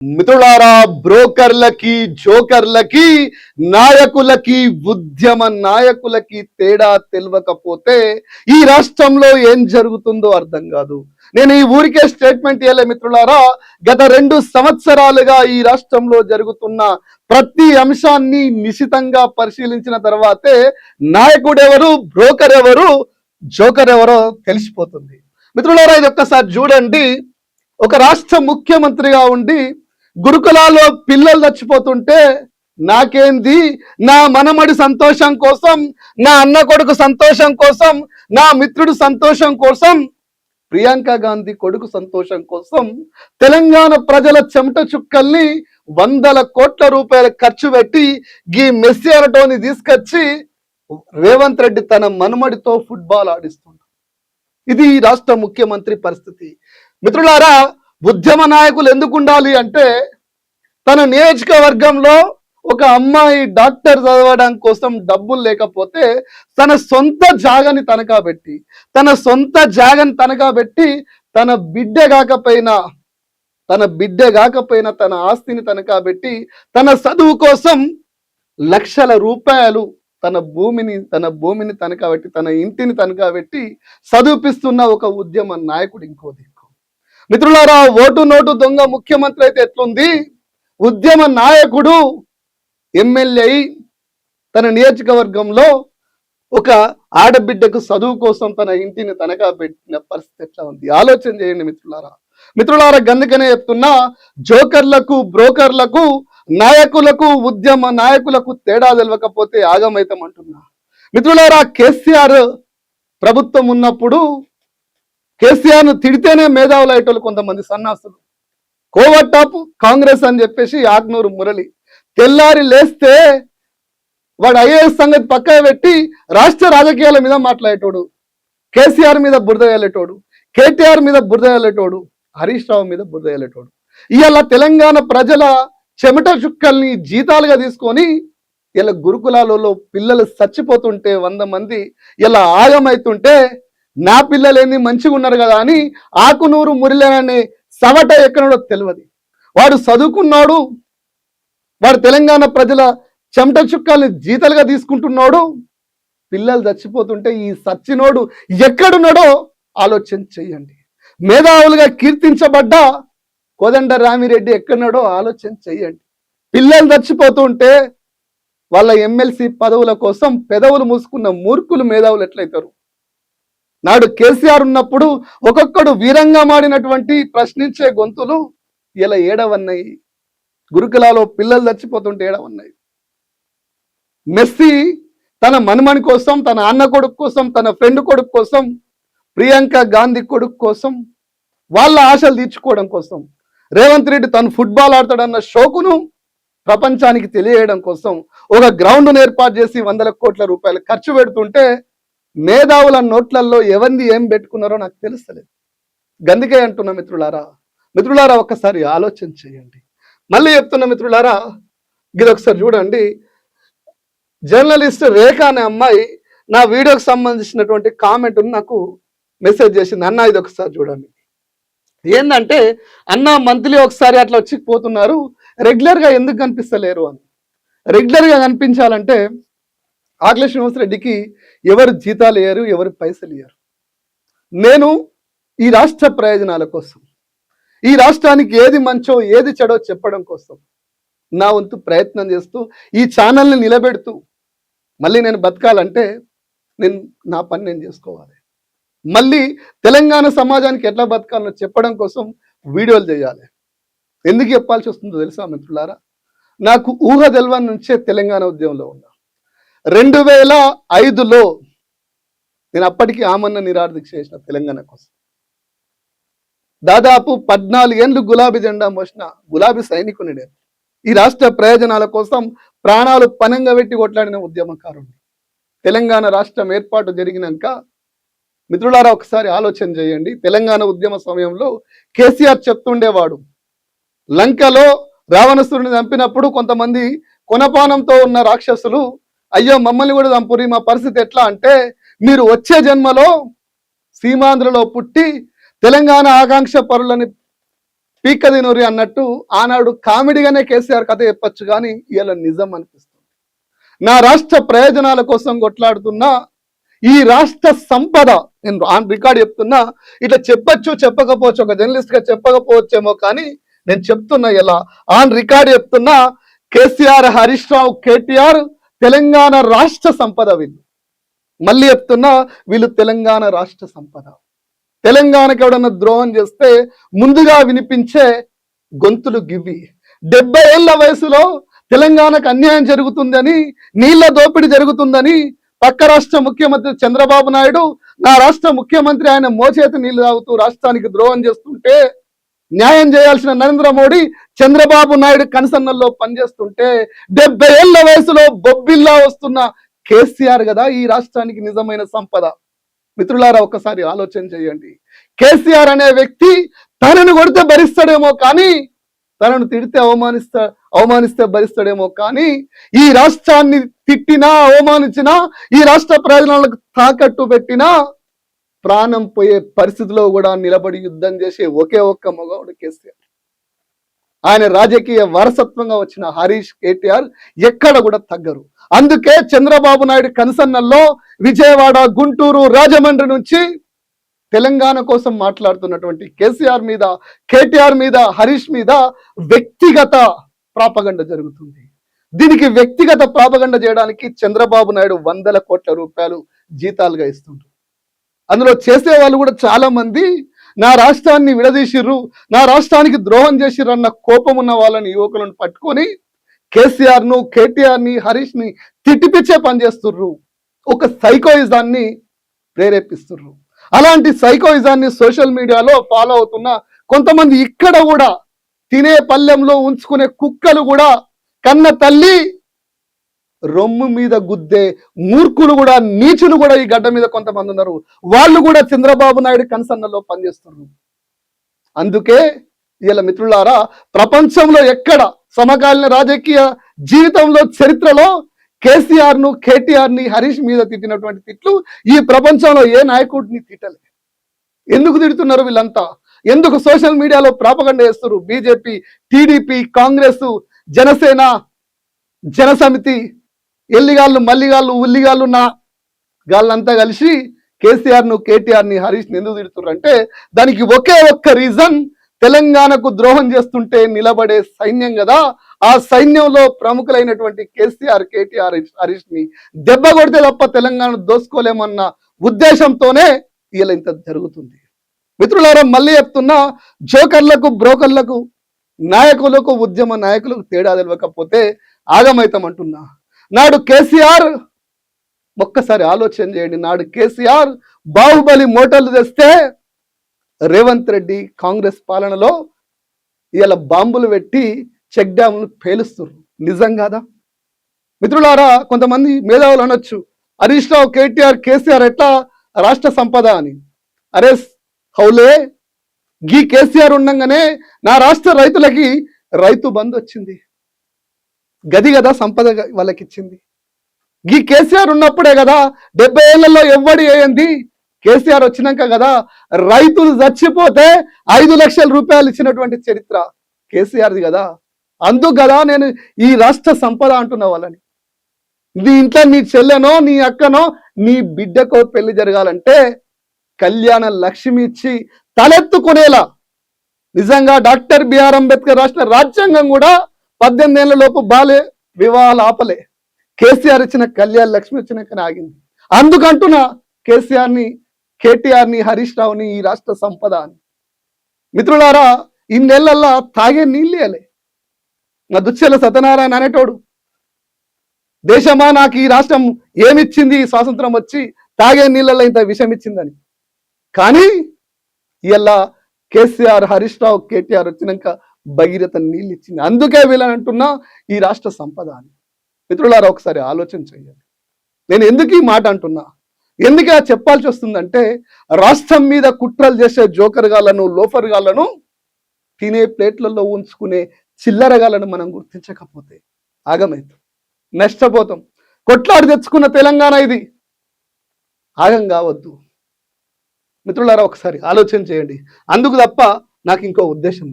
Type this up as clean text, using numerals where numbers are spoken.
మిత్రులారా, బ్రోకర్లకి జోకర్లకి నాయకులకి ఉద్యమ నాయకులకి తేడా తెలియకపోతే ఈ రాష్ట్రంలో ఏం జరుగుతుందో అర్థం కాదు. నేను ఈ ఊరికే స్టేట్మెంట్ ఇవ్వలే మిత్రులారా. గత 2 సంవత్సరాలుగా ఈ రాష్ట్రంలో జరుగుతున్న ప్రతి అంశాన్ని నిశితంగా పరిశీలించిన తర్వాతే నాయకుడు ఎవరు, బ్రోకర్ ఎవరు, జోకర్ ఎవరో తెలిసిపోతుంది. మిత్రులారా, ఇది ఒక్కసారి చూడండి. ఒక రాష్ట్ర ముఖ్యమంత్రిగా ఉండి గురుకులాల్లో పిల్లలు చచ్చిపోతుంటే నాకేంది, నా మనమడి సంతోషం కోసం, నా అన్న కొడుకు సంతోషం కోసం, నా మిత్రుడు సంతోషం కోసం, ప్రియాంక గాంధీ కొడుకు సంతోషం కోసం తెలంగాణ ప్రజల చెమట చుక్కల్ని 100 కోట్ల రూపాయలు ఖర్చు పెట్టి ఈ మెస్సీ అనటోని తీసుకొచ్చి రేవంత్ రెడ్డి తన మనమడితో ఫుట్బాల్ ఆడిస్తున్నాడు. ఇది రాష్ట్ర ముఖ్యమంత్రి పరిస్థితి. మిత్రులారా, ఉద్యమ నాయకులు ఎందుకు ఉండాలి అంటే, తన నియోజకవర్గంలో ఒక అమ్మాయి డాక్టర్ చదవడం కోసం డబ్బులు లేకపోతే తన సొంత జాగని తనఖా పెట్టి తన బిడ్డ కాకపోయినా తన ఆస్తిని తనఖా పెట్టి తన చదువు కోసం లక్షల రూపాయలు తన భూమిని తనఖా పెట్టి తన ఇంటిని తనఖా పెట్టి చదివిపిస్తున్న ఒక ఉద్యమ నాయకుడు ఇంకో దిక్కు. మిత్రులారా, ఓటు నోటు దొంగ ముఖ్యమంత్రి అయితే ఎట్లుంది, ఉద్యమ నాయకుడు ఎమ్మెల్యే తన నియోజకవర్గంలో ఒక ఆడబిడ్డకు చదువు కోసం తన ఇంటిని తనఖా పెట్టిన పరిస్థితి ఎట్లా ఉంది ఆలోచన చేయండి మిత్రులారా. గందుకనే చెప్తున్నా, జోకర్లకు బ్రోకర్లకు నాయకులకు ఉద్యమ నాయకులకు తేడా తెలియకపోతే ఆగమైతం అంటున్నా. మిత్రులారా, కేసీఆర్ ప్రభుత్వం ఉన్నప్పుడు కేసీఆర్ను తిడితేనే మేధావులు అయ్యేటోళ్ళు కొంతమంది సన్నాసులు. కోవట్టాపు కాంగ్రెస్ అని చెప్పేసి ఆగ్నూరు మురళి తెల్లారి లేస్తే వాడు ఐఏఎస్ సంగతి పక్కన పెట్టి రాష్ట్ర రాజకీయాల మీద మాట్లాడేటోడు, కేసీఆర్ మీద బురద వేలేటోడు, కేటీఆర్ మీద బురద వేలేటోడు, హరీష్ రావు మీద బురద వేలేటోడు. ఇవాళ తెలంగాణ ప్రజల చెమట చుక్కల్ని జీతాలుగా తీసుకొని ఇలా గురుకులాలలో పిల్లలు చచ్చిపోతుంటే 100 మంది ఇలా ఆగమైతుంటే నా పిల్లలేంది మంచిగా ఉన్నారు కదా అని ఆకునూరు మురళి సవట ఎక్కడో తెలియదు. వాడు చదువుకున్నాడు, వాడు తెలంగాణ ప్రజల చెమట చుక్కల్ని జీతాలుగా తీసుకుంటున్నాడు. పిల్లలు చచ్చిపోతుంటే ఈ సచ్చినోడు ఎక్కడున్నాడో ఆలోచన చెయ్యండి. మేధావులుగా కీర్తించబడ్డ కోదండ రామిరెడ్డి ఎక్కడున్నాడో ఆలోచన చెయ్యండి. పిల్లలు చచ్చిపోతుంటే వాళ్ళ ఎమ్మెల్సీ పదవుల కోసం పెదవులు మూసుకున్న మూర్ఖులు మేధావులు ఎట్లయితారు? నాడు కేసీఆర్ ఉన్నప్పుడు ఒక్కొక్కడు వీరంగా మాడినటువంటి ప్రశ్నించే గొంతులు ఇలా ఏడవన్నాయి. గురుకులాలో పిల్లలు చచ్చిపోతుంటే ఏడవన్నాయి. మెస్సీ తన మనుమని కోసం, తన అన్న కొడుకు కోసం, తన ఫ్రెండ్ కొడుకు కోసం, ప్రియాంక గాంధీ కొడుకు కోసం, వాళ్ళ ఆశలు తీర్చుకోవడం కోసం రేవంత్ రెడ్డి తను ఫుట్బాల్ ఆడతాడన్న షోకును ప్రపంచానికి తెలియజేయడం కోసం ఒక గ్రౌండ్ను ఏర్పాటు చేసి 100 కోట్ల రూపాయలు ఖర్చు పెడుతుంటే మేధావుల నోట్లలో ఎవరిని ఏం పెట్టుకున్నారో నాకు తెలుస్తలేదు. గందుకే అంటున్నా మిత్రులారా, ఒక్కసారి ఆలోచన చేయండి. మళ్ళీ చెప్తున్నా మిత్రులారా, ఇది ఒకసారి చూడండి. జర్నలిస్ట్ రేఖ అనే అమ్మాయి నా వీడియోకి సంబంధించినటువంటి కామెంట్ను నాకు మెసేజ్ చేసింది. అన్న, ఇది ఒకసారి చూడండి. ఏంటంటే, అన్న మంత్లీ ఒకసారి అట్లా వచ్చి పోతున్నారు, రెగ్యులర్గా ఎందుకు కనిపిస్తలేరు అని. రెగ్యులర్గా కనిపించాలంటే ఆకుల శ్రీనివాస్ రెడ్డికి ఎవరు జీతాలు ఇయ్యరు, ఎవరు పైసలు ఇయ్యరు. నేను ఈ రాష్ట్ర ప్రయోజనాల కోసం, ఈ రాష్ట్రానికి ఏది మంచో ఏది చెడో చెప్పడం కోసం నా వంతు ప్రయత్నం చేస్తూ ఈ ఛానల్ని నిలబెడుతూ మళ్ళీ నేను బతకాలంటే నా పని నేను చేసుకోవాలి. మళ్ళీ తెలంగాణ సమాజానికి ఎట్లా బతకాలో చెప్పడం కోసం వీడియోలు చేయాలి. ఎందుకు చెప్పాల్సి వస్తుందో తెలుసా మిత్రులారా? నాకు ఊహ తెలవని నుంచే తెలంగాణ ఉద్యమంలో ఉన్నా. 2005లో నేను అప్పటికి ఆమన్న నిరాదీక్ష చేసిన తెలంగాణ కోసం. దాదాపు 14 ఏళ్ళు గులాబీ జెండా మోసిన గులాబీ సైనికుని నేను. ఈ రాష్ట్ర ప్రయోజనాల కోసం ప్రాణాలు పనంగా పెట్టి కొట్లాడిన ఉద్యమకారుణ్ణి. తెలంగాణ రాష్ట్రం ఏర్పాటు జరిగినాక మిత్రులారా, ఒకసారి ఆలోచన చేయండి. తెలంగాణ ఉద్యమ సమయంలో కేసీఆర్ చెప్తుండేవాడు, లంకలో రావణాసురుని చంపినప్పుడు కొంతమంది కొనపానంతో ఉన్న రాక్షసులు అయ్యో మమ్మల్ని కూడా చంపురి, మా పరిస్థితి ఎట్లా అంటే, మీరు వచ్చే జన్మలో సీమాంధ్రలో పుట్టి తెలంగాణ ఆకాంక్ష పరులని పీకదినూరి అన్నట్టు ఆనాడు కామెడీగానే కేసీఆర్ కథ చెప్పొచ్చు, కానీ ఇలా నిజం అనిపిస్తుంది. నా రాష్ట్ర ప్రయోజనాల కోసం కొట్లాడుతున్నా ఈ రాష్ట్ర సంపద, నేను ఆన్ రికార్డ్ చెప్తున్నా, ఇట్లా చెప్పచ్చు చెప్పకపోవచ్చు, ఒక జర్నలిస్ట్ గా చెప్పకపోవచ్చేమో, కానీ నేను చెప్తున్నా, ఇలా ఆన్ రికార్డ్ చెప్తున్నా, కేసీఆర్, హరీష్ రావు, కేటీఆర్ తెలంగాణ రాష్ట్ర సంపద. వీళ్ళు మళ్ళీ చెప్తున్నా, వీళ్ళు తెలంగాణ రాష్ట్ర సంపద. తెలంగాణకి ఎవడన్నా ద్రోహం చేస్తే ముందుగా వినిపించే గొంతులు గివి. 70 ఏళ్ల వయసులో తెలంగాణకు అన్యాయం జరుగుతుందని, నీళ్ల దోపిడీ జరుగుతుందని పక్క రాష్ట్ర ముఖ్యమంత్రి చంద్రబాబు నాయుడు, నా రాష్ట్ర ముఖ్యమంత్రి ఆయన మోచేతి నీళ్లు తాగుతూ రాష్ట్రానికి ద్రోహం చేస్తుంటే, న్యాయం చేయాల్సిన నరేంద్ర మోడీ చంద్రబాబు నాయుడు కనసన్నల్లో పనిచేస్తుంటే, 70 ఏళ్ల వయసులో బొబ్బిల్లా వస్తున్న కేసీఆర్ కదా ఈ రాష్ట్రానికి నిజమైన సంపద. మిత్రులారా, ఒక్కసారి ఆలోచన చేయండి. కేసీఆర్ అనే వ్యక్తి తనను కొడితే భరిస్తాడేమో, కానీ తనను తిడితే అవమానిస్తే భరిస్తాడేమో, కానీ ఈ రాష్ట్రాన్ని తిట్టినా, అవమానించినా, ఈ రాష్ట్ర ప్రయోజనాలకు తాకట్టు పెట్టినా ప్రాణం పోయే పరిస్థితిలో కూడా నిలబడి యుద్ధం చేసే ఒకే ఒక్క మగవాడు కేసీఆర్. ఆయన రాజకీయ వారసత్వంగా వచ్చిన హరీష్, కేటీఆర్ ఎక్కడ కూడా తగ్గరు. అందుకే చంద్రబాబు నాయుడు కనసన్నల్లో విజయవాడ, గుంటూరు, రాజమండ్రి నుంచి తెలంగాణ కోసం మాట్లాడుతున్నటువంటి కేసీఆర్ మీద, కేటీఆర్ మీద, హరీష్ మీద వ్యక్తిగత ప్రాపగండ జరుగుతుంది. దీనికి వ్యక్తిగత ప్రాపగండ చేయడానికి చంద్రబాబు నాయుడు 100 కోట్ల రూపాయలు జీతాలుగా ఇస్తుంటారు. అందులో చేసే వాళ్ళు కూడా చాలా మంది నా రాష్ట్రాన్ని విడదీసిర్రు, నా రాష్ట్రానికి ద్రోహం చేసిర్రు అన్న కోపం ఉన్న వాళ్ళని, యువకులను పట్టుకొని కేసీఆర్ను, కేటీఆర్ని, హరీష్ని తిట్టిపిచ్చే పని చేస్తుర్రు. ఒక సైకోయిజాన్ని ప్రేరేపిస్తుర్రు. అలాంటి సైకోయిజాన్ని సోషల్ మీడియాలో ఫాలో అవుతున్న కొంతమంది, ఇక్కడ కూడా తినే పల్లెంలో ఉంచుకునే కుక్కలు కూడా, కన్న తల్లి రొమ్ము మీద గుద్దే మూర్ఖులు కూడా, నీచులు కూడా ఈ గడ్డ మీద కొంతమంది ఉన్నారు. వాళ్ళు కూడా చంద్రబాబు నాయుడు కన్సర్న్లో పనిచేస్తున్నారు. అందుకే ఇలా మిత్రులారా, ప్రపంచంలో ఎక్కడ సమకాలీన రాజకీయ జీవితంలో, చరిత్రలో కేసీఆర్ను, కేటీఆర్ని, హరీష్ మీద తిట్టినటువంటి తిట్లు ఈ ప్రపంచంలో ఏ నాయకుడిని తిట్టలే. ఎందుకు తిడుతున్నారు వీళ్ళంతా? ఎందుకు సోషల్ మీడియాలో ప్రాపగండ చేస్తారు? బీజేపీ, టీడీపీ, కాంగ్రెస్, జనసేన, జనసమితి, ఎల్లిగాళ్ళు, మల్లిగాళ్ళు, ఉల్లిగాళ్ళు, నా గాళ్ళంతా కలిసి కేసీఆర్ను, కేటీఆర్ని, హరీష్ని ఎందుకు తిడుతున్నారు అంటే, దానికి ఒకే ఒక్క రీజన్, తెలంగాణకు ద్రోహం చేస్తుంటే నిలబడే సైన్యం కదా, ఆ సైన్యంలో ప్రముఖులైనటువంటి కేసీఆర్, కేటీఆర్, హరీష్ ని దెబ్బ కొడితే తప్ప తెలంగాణ దోసుకోలేమన్న ఉద్దేశంతోనే ఇలా ఇంత జరుగుతుంది. మిత్రులారా, మళ్ళీ చెప్తున్నా, జోకర్లకు, బ్రోకర్లకు, నాయకులకు, ఉద్యమ నాయకులకు తేడా తెలియకపోతే ఆగమైతామంటున్నా. నాడు కేసీఆర్, ఒక్కసారి ఆలోచన చేయండి, నాడు కేసీఆర్ బాహుబలి మోటార్లు తెస్తే రేవంత్ రెడ్డి కాంగ్రెస్ పాలనలో ఇలా బాంబులు పెట్టి చెక్ డ్యాములు పేలుస్తున్నారు. నిజం కాదా మిత్రులారా? కొంతమంది మేధావులు అనొచ్చు, హరీష్ రావు, కేటీఆర్, కేసీఆర్ ఎట్లా రాష్ట్ర సంపద అని. అరే హౌలే, గీ కేసీఆర్ ఉండగానే నా రాష్ట్ర రైతులకి రైతు బంధు వచ్చింది. గది కదా సంపద వాళ్ళకి ఇచ్చింది. గీ కేసీఆర్ ఉన్నప్పుడే కదా 70 ఏళ్లలో ఎవ్వడి అయ్యింది. కేసీఆర్ వచ్చినాక కదా రైతులు చచ్చిపోతే 5 లక్షల రూపాయలు ఇచ్చినటువంటి చరిత్ర కేసీఆర్ది కదా. అందుకు కదా నేను ఈ రాష్ట్ర సంపద అంటున్న వాళ్ళని. నీ ఇంట్లో నీ చెల్లెనో, నీ అక్కనో, నీ బిడ్డకో పెళ్లి జరగాలంటే కళ్యాణ లక్ష్మి ఇచ్చి తలెత్తుకునేలా, నిజంగా డాక్టర్ బిఆర్ అంబేద్కర్ రాష్ట్ర రాజ్యాంగం కూడా 18 ఏళ్ల లోపు బాలే వివాహాలు ఆపలే. కేసీఆర్ ఇచ్చిన కళ్యాణ లక్ష్మి వచ్చినాక ఆగింది. అందుకంటున్నా కేసీఆర్ని, కేటీఆర్ని, హరీష్ రావుని ఈ రాష్ట్ర సంపద అని. మిత్రులారా, ఇన్నేళ్లల్లా తాగే నీళ్ళేలే. నా దుశ్చల సత్యనారాయణ అనేటోడు, దేశమా నాకు ఈ రాష్ట్రం ఏమిచ్చింది, స్వాతంత్రం వచ్చి తాగే నీళ్ళల్లో ఇంత విషం ఇచ్చిందని. కానీ ఇలా కేసీఆర్, హరీష్ రావు, కేటీఆర్ వచ్చినాక భగీరథ నీళ్ళు ఇచ్చింది. అందుకే వీళ్ళని అంటున్నా ఈ రాష్ట్ర సంపద అని. మిత్రులారా, ఒకసారి ఆలోచన చేయండి. నేను ఎందుకు ఈ మాట అంటున్నా, ఎందుకు చెప్పాల్సి వస్తుందంటే, రాష్ట్రం మీద కుట్రలు చేసే జోకర్గాలను, లోఫర్గాలను తినే ప్లేట్లలో ఉంచుకునే చిల్లరగాలను మనం గుర్తించకపోతే ఆగమవుతాం, నష్టపోతాం. కొట్లాడి తెచ్చుకున్న తెలంగాణ ఇది, ఆగం కావద్దు. మిత్రులారా, ఒకసారి ఆలోచన చేయండి. అందుకు తప్ప నాకు ఇంకో ఉద్దేశం లేదు.